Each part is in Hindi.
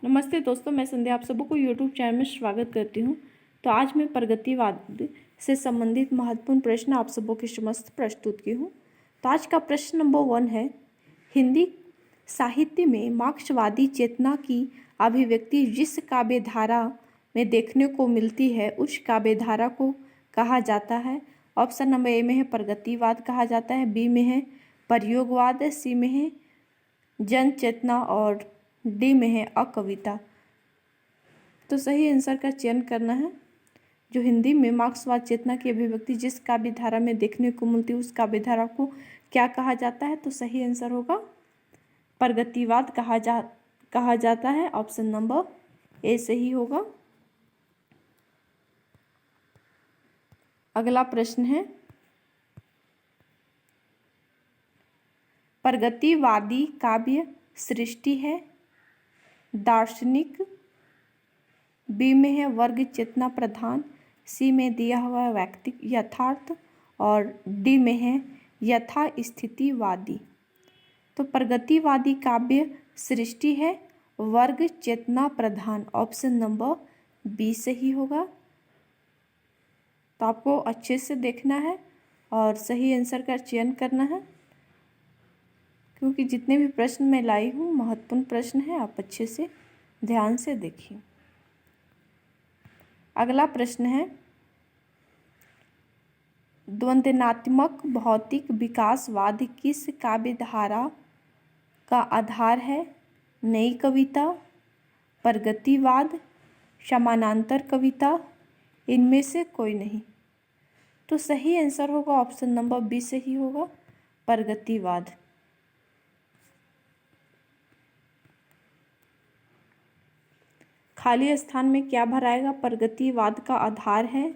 नमस्ते दोस्तों, मैं संध्या आप सबको को यूट्यूब चैनल में स्वागत करती हूँ। तो आज मैं प्रगतिवाद से संबंधित महत्वपूर्ण प्रश्न आप सबों के समक्ष प्रस्तुत की हूँ। तो आज का प्रश्न नंबर 1 है, हिंदी साहित्य में मार्क्सवादी चेतना की अभिव्यक्ति जिस काव्य धारा में देखने को मिलती है उस काव्य धारा को कहा जाता है। ऑप्शन नंबर ए में है प्रगतिवाद कहा जाता है, बी में है प्रयोगवाद, सी में है जन चेतना और डी में है अकविता। तो सही आंसर का चयन करना है। जो हिंदी में मार्क्सवाद चेतना की अभिव्यक्ति जिस काव्य धारा में देखने को मिलती है उस काव्य धारा को क्या कहा जाता है, तो सही आंसर होगा प्रगतिवाद कहा जाता है। ऑप्शन नंबर ए सही होगा। अगला प्रश्न है, प्रगतिवादी काव्य सृष्टि है, दार्शनिक, बी में है वर्ग चेतना प्रधान, सी में दिया हुआ व्यक्तिक यथार्थ और डी में है यथा स्थितिवादी। तो प्रगतिवादी काव्य सृष्टि है, वर्ग चेतना प्रधान। ऑप्शन नंबर बी सही होगा। तो आपको अच्छे से देखना है और सही आंसर का चयन करना है, क्योंकि जितने भी प्रश्न मैं लाई हूँ महत्वपूर्ण प्रश्न है, आप अच्छे से ध्यान से देखिए। अगला प्रश्न है, द्वंद्वात्मक भौतिक विकासवाद किस काव्य धारा का आधार है? नई कविता, प्रगतिवाद, समानांतर कविता, इनमें से कोई नहीं। तो सही आंसर होगा ऑप्शन नंबर बी सही होगा, प्रगतिवाद। खाली स्थान में क्या भराएगा? प्रगतिवाद का आधार है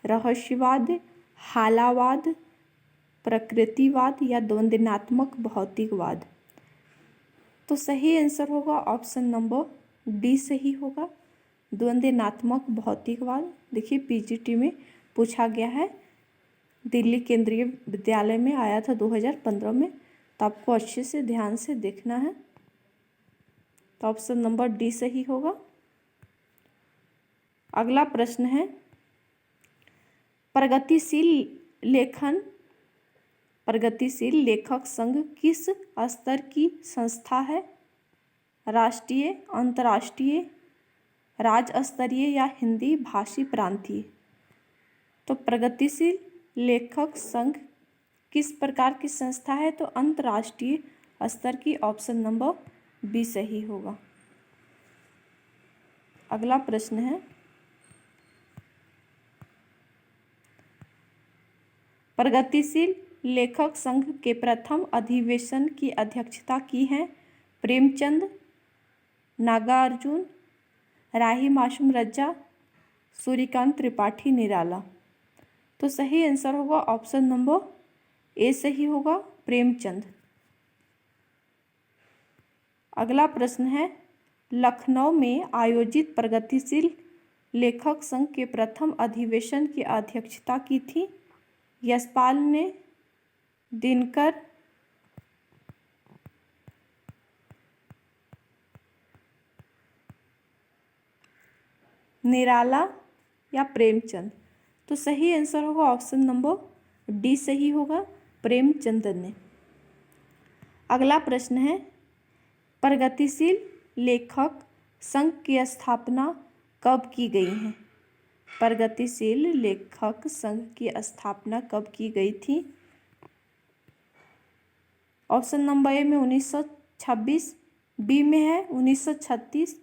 रहस्यवाद, हालावाद, प्रकृतिवाद या द्वंद्वात्मक भौतिकवाद। तो सही आंसर होगा ऑप्शन नंबर डी सही होगा, द्वंद्वात्मक भौतिकवाद। देखिए पीजीटी में पूछा गया है, दिल्ली केंद्रीय विद्यालय में आया था 2015 में। तो आपको अच्छे से ध्यान से देखना है। तो ऑप्शन नंबर डी सही होगा। अगला प्रश्न है, प्रगतिशील लेखक संघ किस स्तर की संस्था है? राष्ट्रीय, अंतर्राष्ट्रीय, राज्य स्तरीय या हिंदी भाषी प्रांतीय? तो प्रगतिशील लेखक संघ किस प्रकार की संस्था है? तो अंतर्राष्ट्रीय स्तर की। ऑप्शन नंबर बी सही होगा। अगला प्रश्न है, प्रगतिशील लेखक संघ के प्रथम अधिवेशन की अध्यक्षता की है प्रेमचंद, नागार्जुन, राही मासूम रजा, सूर्यकांत त्रिपाठी, निराला। तो सही आंसर होगा ऑप्शन नंबर ए सही होगा, प्रेमचंद। अगला प्रश्न है, लखनऊ में आयोजित प्रगतिशील लेखक संघ के प्रथम अधिवेशन की अध्यक्षता की थी यशपाल ने, दिनकर, निराला या प्रेमचंद? तो सही आंसर होगा ऑप्शन नंबर डी सही होगा, प्रेमचंद ने। अगला प्रश्न है, प्रगतिशील लेखक संघ की स्थापना कब की गई है? प्रगतिशील लेखक संघ की स्थापना कब की गई थी? ऑप्शन नंबर ए में 1926, बी में है 1936,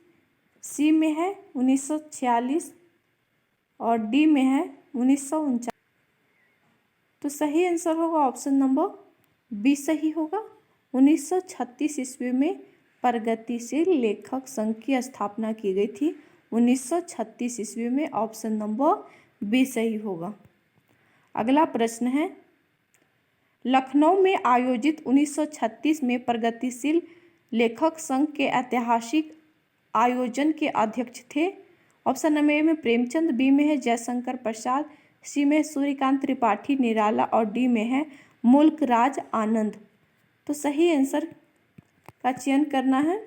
सी में है 1946 और डी में है 1949। तो सही आंसर होगा ऑप्शन नंबर बी सही होगा, 1936 ईस्वी में प्रगतिशील लेखक संघ की स्थापना की गई थी 1936 ईस्वी में। ऑप्शन नंबर बी सही होगा। अगला प्रश्न है, लखनऊ में आयोजित 1936 में प्रगतिशील लेखक संघ के ऐतिहासिक आयोजन के अध्यक्ष थे? ऑप्शन नंबर ए में प्रेमचंद, बी में है जयशंकर प्रसाद, सी में सूर्यकांत त्रिपाठी, निराला और डी में है मुल्क राज आनंद। तो सही आंसर का चयन करना है।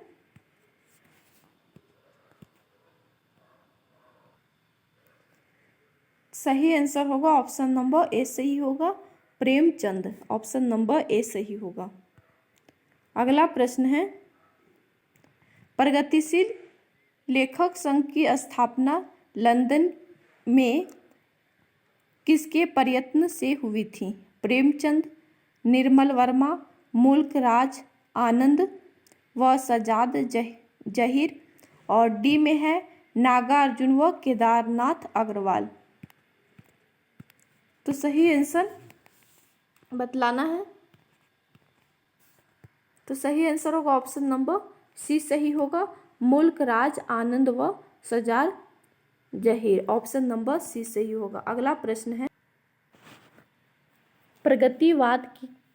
सही आंसर होगा ऑप्शन नंबर ए सही होगा, प्रेमचंद। ऑप्शन नंबर ए सही होगा। अगला प्रश्न है, प्रगतिशील लेखक संघ की स्थापना लंदन में किसके प्रयत्न से हुई थी? प्रेमचंद, निर्मल वर्मा, मुल्क राज आनंद व सजाद जहीर, और डी में है नागार्जुन व केदारनाथ अग्रवाल। तो सही आंसर बतलाना है। तो सही आंसर होगा ऑप्शन नंबर सी सही होगा, मुल्क राज आनंद व Sajjad Zaheer. Option number C सही होगा। अगला प्रश्न है, प्रगतिवाद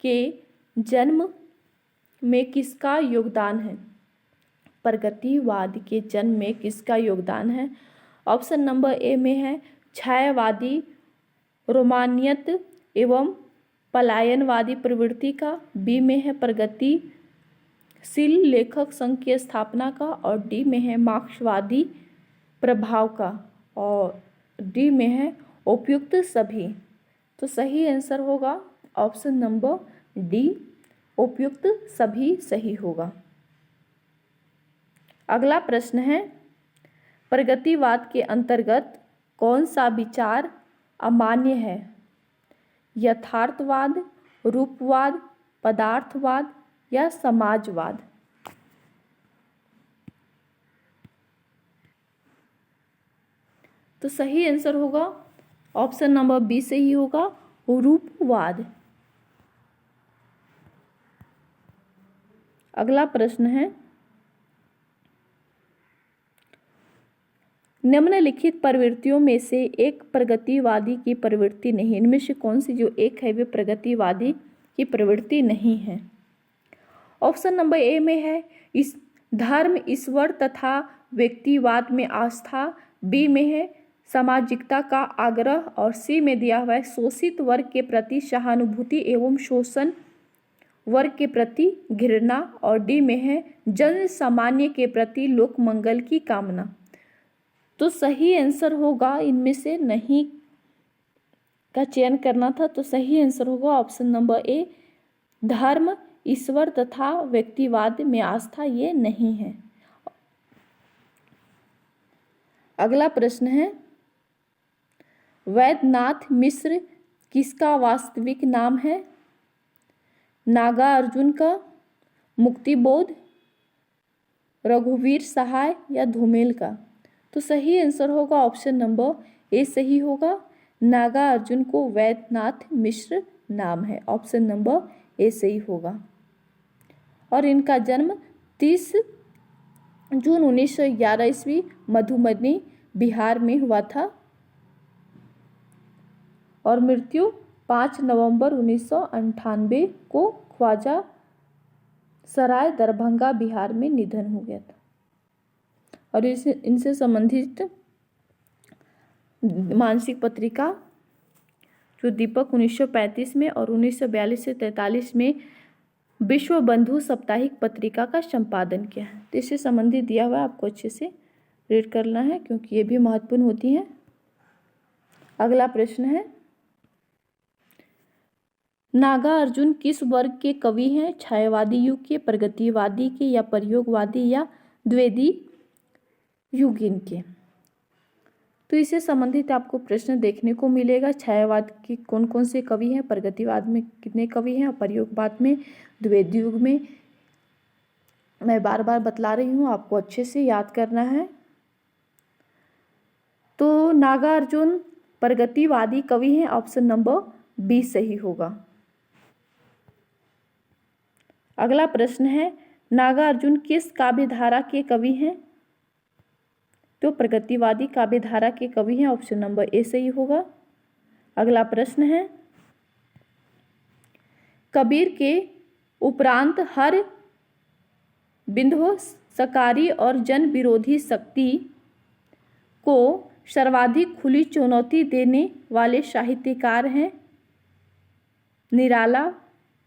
के जन्म में किसका योगदान है? प्रगतिवाद के जन्म में किसका योगदान है? ऑप्शन नंबर ए में है छायावादी रोमानियत एवं पलायनवादी प्रवृत्ति का, बी में है प्रगतिशील लेखक संघ की स्थापना का, और डी में है मार्क्सवादी प्रभाव का, और डी में है उपयुक्त सभी। तो सही आंसर होगा ऑप्शन नंबर डी, उपयुक्त सभी सही होगा। अगला प्रश्न है, प्रगतिवाद के अंतर्गत कौन सा विचार अमान्य है? यथार्थवाद, रूपवाद, पदार्थवाद या समाजवाद? तो सही आंसर होगा ऑप्शन नंबर बी सही होगा, रूपवाद। अगला प्रश्न है, निम्नलिखित प्रवृत्तियों में से एक प्रगतिवादी की प्रवृत्ति नहीं। इनमें से कौन सी जो एक है वे प्रगतिवादी की प्रवृत्ति नहीं है? ऑप्शन नंबर ए में है इस धर्म, ईश्वर तथा व्यक्तिवाद में आस्था, बी में है सामाजिकता का आग्रह, और सी में दिया हुआ है शोषित वर्ग के प्रति सहानुभूति एवं शोषण वर्ग के प्रति घृणा, और डी में है जन सामान्य के प्रति लोक मंगल की कामना। तो सही आंसर होगा इनमें से नहीं का चयन करना था। तो सही आंसर होगा ऑप्शन नंबर ए, धर्म, ईश्वर तथा व्यक्तिवाद में आस्था ये नहीं है। अगला प्रश्न है, वैद्यनाथ मिश्र किसका वास्तविक नाम है? नागार्जुन का, मुक्तिबोध, रघुवीर सहाय या धूमेल का? तो सही आंसर होगा ऑप्शन नंबर ए सही होगा, नागार्जुन को वैद्यनाथ मिश्र नाम है। ऑप्शन नंबर ए सही होगा। और इनका जन्म 30 जून 1911 ईस्वी मधुबनी बिहार में हुआ था, और मृत्यु 5 नवंबर 1998 को ख्वाजा सराय दरभंगा बिहार में निधन हो गया था। और इनसे संबंधित मानसिक पत्रिका जो दीपक 1935 में और 1942 से 43 में विश्व बंधु साप्ताहिक पत्रिका का संपादन किया है। तो इससे संबंधित दिया हुआ है, आपको अच्छे से रीड करना है क्योंकि ये भी महत्वपूर्ण होती हैं। अगला प्रश्न है, नागार्जुन किस वर्ग के कवि हैं? छायावादी युग के, प्रगतिवादी के, या प्रयोगवादी या द्विवेदी युगीन के? तो इससे संबंधित आपको प्रश्न देखने को मिलेगा। छायावाद के कौन कौन से कवि हैं, प्रगतिवाद में कितने कवि हैं, और प्रयोगवाद में, द्विवेदी युग में। मैं बार बार बतला रही हूँ, आपको अच्छे से याद करना है। तो नागार्जुन प्रगतिवादी कवि हैं, ऑप्शन नंबर बी सही होगा। अगला प्रश्न है, नागार्जुन किस काव्य धारा के कवि हैं? तो प्रगतिवादी काव्य धारा के कवि हैं, ऑप्शन नंबर ए सही होगा। अगला प्रश्न है, कबीर के उपरांत हर विध्वंसकारी और जन विरोधी शक्ति को सर्वाधिक खुली चुनौती देने वाले साहित्यकार हैं? निराला,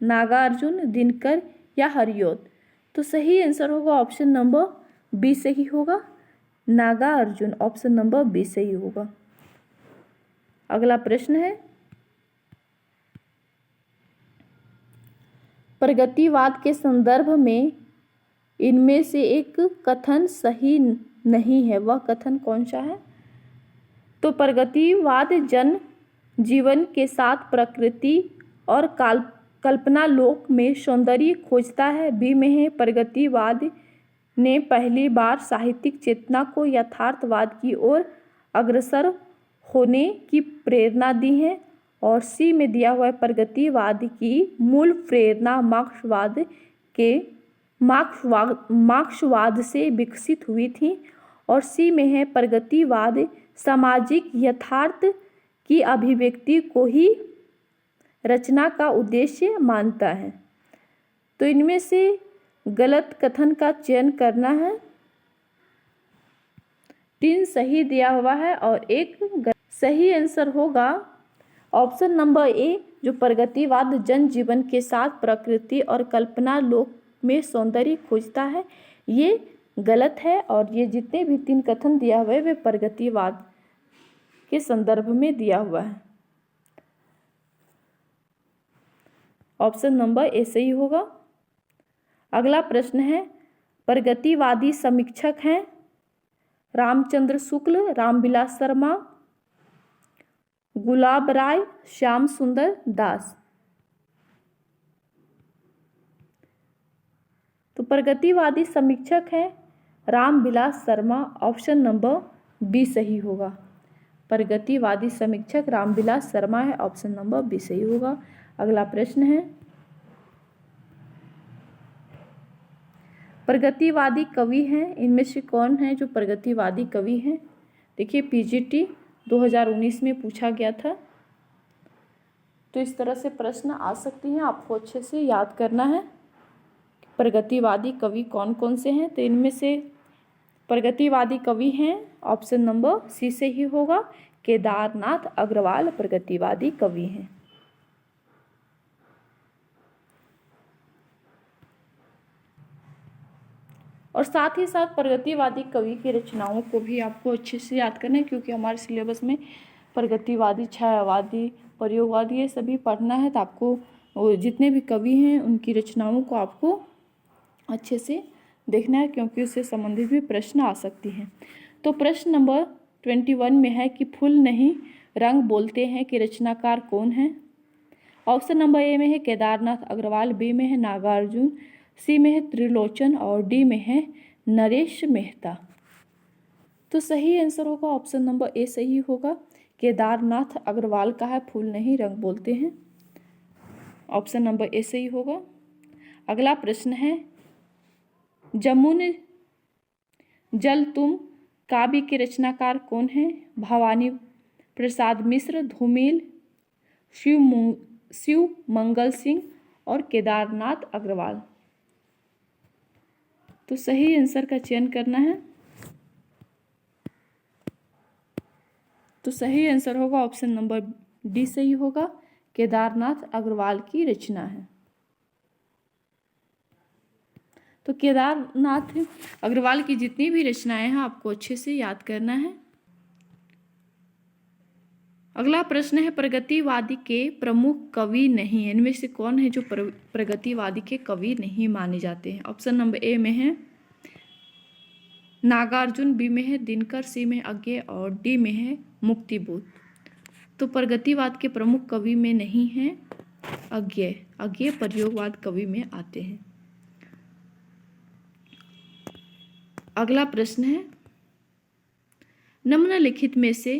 नागार्जुन, दिनकर या हरिऔध? तो सही आंसर होगा ऑप्शन नंबर बी सही होगा, नागार्जुन। ऑप्शन नंबर बी सही होगा। अगला प्रश्न है, प्रगतिवाद के संदर्भ में इनमें से एक कथन सही नहीं है, वह कथन कौन सा है? तो प्रगतिवाद जन जीवन के साथ प्रकृति और कल्पना लोक में सौंदर्य खोजता है। बी में है, प्रगतिवाद ने पहली बार साहित्यिक चेतना को यथार्थवाद की ओर अग्रसर होने की प्रेरणा दी है। और सी में दिया हुआ है, प्रगतिवाद की मूल प्रेरणा मार्क्सवाद से विकसित हुई थी। और सी में है, प्रगतिवाद सामाजिक यथार्थ की अभिव्यक्ति को ही रचना का उद्देश्य मानता है। तो इनमें से गलत कथन का चयन करना है। 3 सही दिया हुआ है और एक गलत। सही आंसर होगा ऑप्शन नंबर ए, जो प्रगतिवाद जन जीवन के साथ प्रकृति और कल्पना लोक में सौंदर्य खोजता है, ये गलत है। और ये जितने भी 3 कथन दिया हुआ है वे प्रगतिवाद के संदर्भ में दिया हुआ है। ऑप्शन नंबर ए सही होगा। अगला प्रश्न है, प्रगतिवादी समीक्षक हैं रामचंद्र शुक्ल, रामविलास शर्मा, गुलाब राय, श्याम सुंदर दास। तो प्रगतिवादी समीक्षक हैं Ramvilas Sharma, option number B सही होगा। प्रगतिवादी समीक्षक रामविलास शर्मा है, ऑप्शन नंबर बी सही होगा। अगला प्रश्न है, प्रगतिवादी कवि हैं, इनमें से कौन है जो प्रगतिवादी कवि हैं? देखिए, पीजीटी 2019 में पूछा गया था, तो इस तरह से प्रश्न आ सकती हैं, आपको अच्छे से याद करना है प्रगतिवादी कवि कौन कौन से हैं। तो इनमें से प्रगतिवादी कवि हैं, ऑप्शन नंबर सी से ही होगा, केदारनाथ अग्रवाल प्रगतिवादी कवि हैं। और साथ ही साथ प्रगतिवादी कवि की रचनाओं को भी आपको अच्छे से याद करना है, क्योंकि हमारे सिलेबस में प्रगतिवादी, छायावादी, प्रयोगवादी ये सभी पढ़ना है। तो आपको जितने भी कवि हैं उनकी रचनाओं को आपको अच्छे से देखना है, क्योंकि उससे संबंधित भी प्रश्न आ सकती हैं। तो प्रश्न नंबर 21 में है कि फूल नहीं रंग बोलते हैं कि रचनाकार कौन है? ऑप्शन नंबर ए में है केदारनाथ अग्रवाल, बी में है नागार्जुन, सी में है त्रिलोचन और डी में है नरेश मेहता। तो सही आंसर होगा ऑप्शन नंबर ए सही होगा, केदारनाथ अग्रवाल का है फूल नहीं रंग बोलते हैं, ऑप्शन नंबर ए सही होगा। अगला प्रश्न है, जमुन जल तुम काव्य के रचनाकार कौन है? भवानी प्रसाद मिश्र, धूमिल, शिव मंगल सिंह और केदारनाथ अग्रवाल। तो सही आंसर का चयन करना है। तो सही आंसर होगा ऑप्शन नंबर डी सही होगा, केदारनाथ अग्रवाल की रचना है। तो केदारनाथ अग्रवाल की जितनी भी रचनाएं हैं आपको अच्छे से याद करना है। अगला प्रश्न है, प्रगतिवादी के प्रमुख कवि नहीं है, इनमें से कौन है जो प्रगतिवादी के कवि नहीं माने जाते हैं? ऑप्शन नंबर ए में है नागार्जुन, बी में है दिनकर, सी में अज्ञेय और डी में है मुक्तिबोध। तो प्रगतिवाद के प्रमुख कवि में नहीं है अज्ञेय प्रयोगवाद कवि में आते हैं। अगला प्रश्न है, निम्नलिखित में से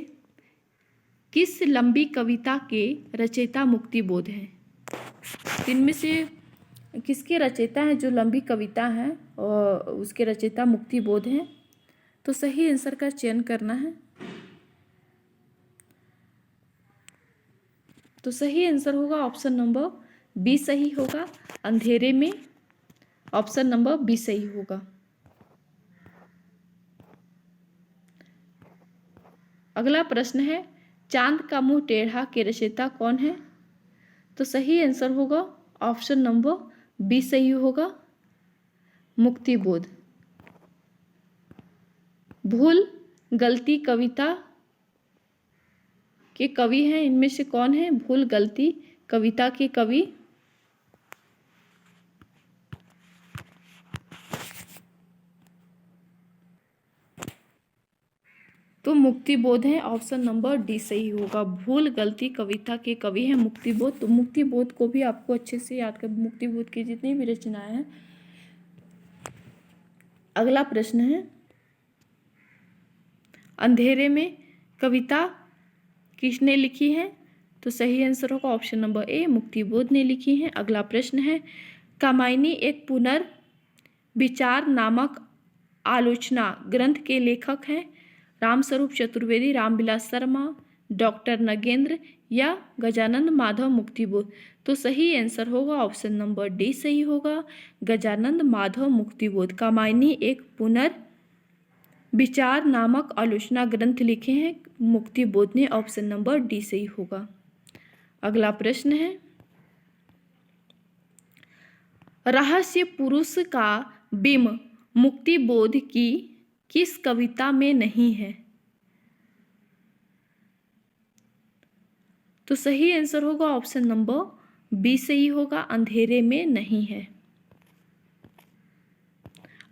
किस लंबी कविता के रचयिता मुक्तिबोध हैं? इनमें से किसके रचयिता हैं जो लंबी कविता हैं और उसके रचयिता मुक्तिबोध हैं? तो सही आंसर का चयन करना है। तो सही आंसर होगा ऑप्शन नंबर बी सही होगा, अंधेरे में, ऑप्शन नंबर बी सही होगा। अगला प्रश्न है, चांद का मुंह टेढ़ा के रचयिता कौन है? तो सही आंसर होगा ऑप्शन नंबर बी सही होगा, मुक्तिबोध। भूल गलती कविता के कवि हैं, इनमें से कौन है? भूल गलती कविता के कवि तो मुक्तिबोध है। ऑप्शन नंबर डी सही होगा। भूल गलती कविता के कवि हैं मुक्तिबोध। तो मुक्तिबोध को भी आपको अच्छे से याद कर, मुक्तिबोध की जितनी भी रचनाएं हैं। अगला प्रश्न है, अंधेरे में कविता किसने लिखी है? तो सही आंसर होगा ऑप्शन नंबर ए, मुक्तिबोध ने लिखी है। अगला प्रश्न है, कामायनी एक पुनर्विचार नामक आलोचना ग्रंथ के लेखक हैं? रामस्वरूप चतुर्वेदी, रामविलास शर्मा, डॉक्टर नगेंद्र या गजानंद माधव मुक्तिबोध? तो सही आंसर होगा ऑप्शन नंबर डी सही होगा, गजानंद माधव मुक्तिबोध। कामायनी एक पुनर्विचार नामक आलोचना ग्रंथ लिखे हैं मुक्तिबोध ने। ऑप्शन नंबर डी सही होगा। अगला प्रश्न है, रहस्य पुरुष का बिंब मुक्तिबोध की किस कविता में नहीं है? तो सही आंसर होगा ऑप्शन नंबर बी सही होगा, अंधेरे में नहीं है।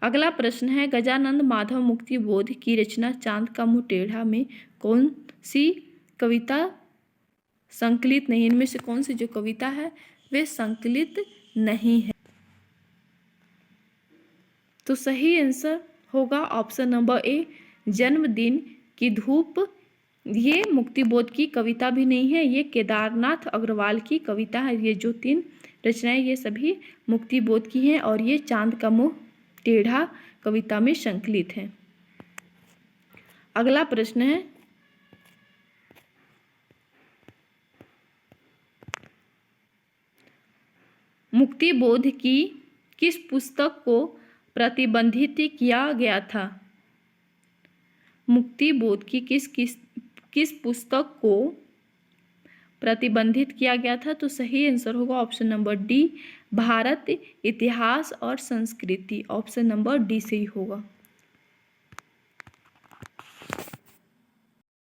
अगला प्रश्न है, गजानंद माधव मुक्तिबोध की रचना चांद का मुंह टेढ़ा में कौन सी कविता संकलित नहीं? इनमें से कौन सी जो कविता है वे संकलित नहीं है? तो सही आंसर होगा ऑप्शन नंबर ए, जन्मदिन की धूप। ये मुक्तिबोध की कविता भी नहीं है, ये केदारनाथ अग्रवाल की कविता है। ये जो 3 रचनाएं ये सभी मुक्तिबोध की हैं और ये चांद का मुंह टेढ़ा कविता में संकलित है। अगला प्रश्न है, मुक्तिबोध की किस पुस्तक को प्रतिबंधित किया गया था? मुक्तिबोध की किस पुस्तक को प्रतिबंधित किया गया था? तो सही आंसर होगा ऑप्शन नंबर डी, भारत इतिहास और संस्कृति। ऑप्शन नंबर डी सही होगा।